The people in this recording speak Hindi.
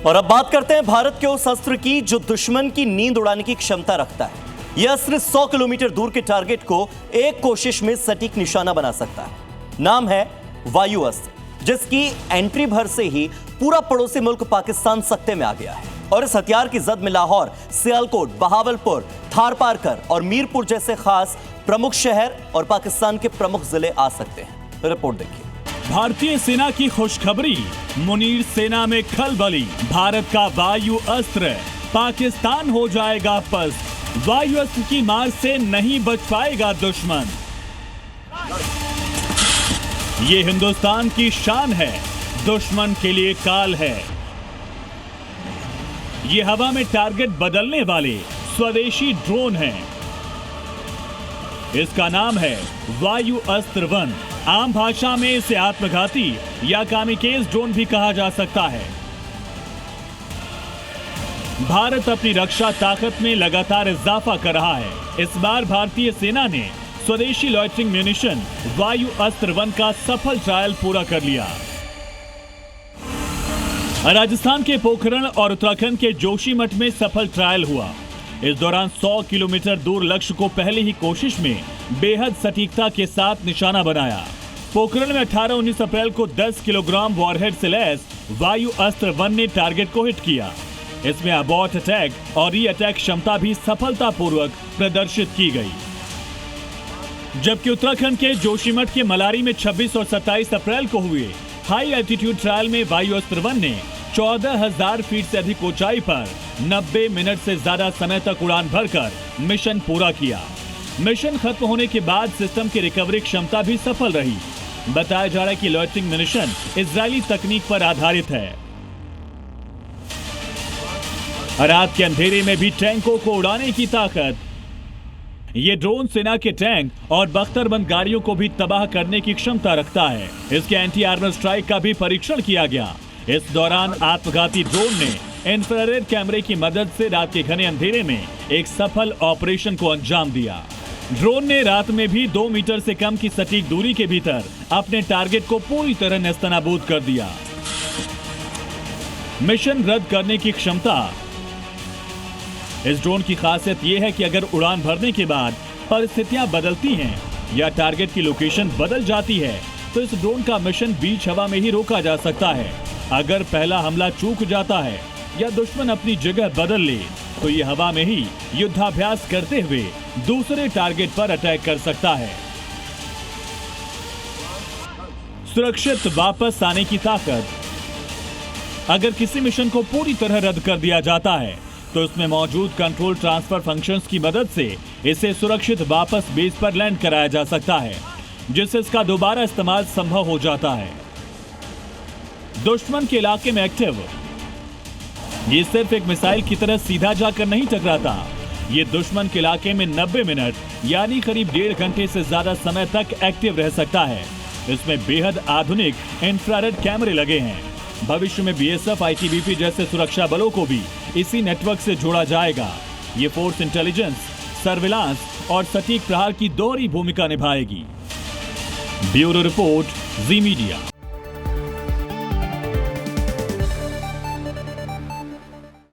और अब बात करते हैं भारत के उस अस्त्र की जो दुश्मन की नींद उड़ाने की क्षमता रखता है। यह अस्त्र 100 किलोमीटर दूर के टारगेट को एक कोशिश में सटीक निशाना बना सकता है। नाम है वायु अस्त्र, जिसकी एंट्री भर से ही पूरा पड़ोसी मुल्क पाकिस्तान सत्ते में आ गया है। और इस हथियार की जद में लाहौर, सियालकोट, बहावलपुर, थार पारकर और मीरपुर जैसे खास प्रमुख शहर और पाकिस्तान के प्रमुख जिले आ सकते हैं। रिपोर्ट देखिए। भारतीय सेना की खुशखबरी, मुनीर सेना में खलबली। भारत का वायु अस्त्र पाकिस्तान हो जाएगा पस्त। वायु अस्त्र की मार से नहीं बच पाएगा दुश्मन। ये हिंदुस्तान की शान है, दुश्मन के लिए काल है। ये हवा में टारगेट बदलने वाले स्वदेशी ड्रोन हैं। इसका नाम है वायु अस्त्र 1। आम भाषा में इसे आत्मघाती या कामिकेज ड्रोन भी कहा जा सकता है। भारत अपनी रक्षा ताकत में लगातार इजाफा कर रहा है। इस बार भारतीय सेना ने स्वदेशी लॉइटरिंग म्यूनिशन वायु अस्त्र 1 का सफल ट्रायल पूरा कर लिया। राजस्थान के पोखरण और उत्तराखंड के जोशीमठ में सफल ट्रायल हुआ। इस दौरान 100 किलोमीटर दूर लक्ष्य को पहले ही कोशिश में बेहद सटीकता के साथ निशाना बनाया। पोखरण में 18-19 अप्रैल को 10 किलोग्राम वॉरहेड से लैस वायु अस्त्र 1 ने टारगेट को हिट किया। इसमें अबॉर्ट अटैक और री अटैक क्षमता भी सफलतापूर्वक प्रदर्शित की गई। जबकि उत्तराखंड के जोशीमठ के मलारी में 26 और 27 अप्रैल को हुए हाई एल्टीट्यूड ट्रायल में वायु अस्त्र 1 ने 14,000 फीट से अधिक ऊंचाई पर 90 मिनट से ज्यादा समय तक उड़ान भरकर मिशन पूरा किया। मिशन खत्म होने के बाद सिस्टम की रिकवरी क्षमता भी सफल रही। बताया जा रहा है कि लॉइटरिंग म्यूनिशन इजरायली तकनीक पर आधारित है। रात के अंधेरे में भी टैंकों को उड़ाने की ताकत। ये ड्रोन सेना के टैंक और बख्तरबंद गाड़ियों को भी तबाह करने की क्षमता रखता है। इसके एंटी आर्मर स्ट्राइक का भी परीक्षण किया गया। इस दौरान आत्मघाती ड्रोन ने इंफ्रारेड कैमरे की मदद से रात के घने अंधेरे में एक सफल ऑपरेशन को अंजाम दिया। ड्रोन ने रात में भी 2 मीटर से कम की सटीक दूरी के भीतर अपने टारगेट को पूरी तरह नेस्तनाबूद कर दिया। मिशन रद्द करने की क्षमता। इस ड्रोन की खासियत यह है कि अगर उड़ान भरने के बाद परिस्थितियां बदलती हैं या टारगेट की लोकेशन बदल जाती है तो इस ड्रोन का मिशन बीच हवा में ही रोका जा सकता है। अगर पहला हमला चूक जाता है या दुश्मन अपनी जगह बदल ले तो ये हवा में ही युद्धाभ्यास करते हुए दूसरे टारगेट पर अटैक कर सकता है। सुरक्षित वापस आने की ताकत। अगर किसी मिशन को पूरी तरह रद्द कर दिया जाता है तो इसमें मौजूद कंट्रोल ट्रांसफर फंक्शंस की मदद से इसे सुरक्षित वापस बेस पर लैंड कराया जा सकता है, जिससे इसका दोबारा इस्तेमाल संभव हो जाता है। दुश्मन के इलाके में एक्टिव। ये सिर्फ एक मिसाइल की तरह सीधा जाकर नहीं टकराता। ये दुश्मन के इलाके में 90 मिनट यानी करीब 1.5 घंटे से ज्यादा समय तक एक्टिव रह सकता है। इसमें बेहद आधुनिक इंफ्रारेड कैमरे लगे हैं। भविष्य में बीएसएफ, आईटीबीपी जैसे सुरक्षा बलों को भी इसी नेटवर्क से जोड़ा जाएगा। ये फोर्स इंटेलिजेंस, सर्विलांस और सटीक प्रहार की दोहरी भूमिका निभाएगी। ब्यूरो रिपोर्ट, जी मीडिया।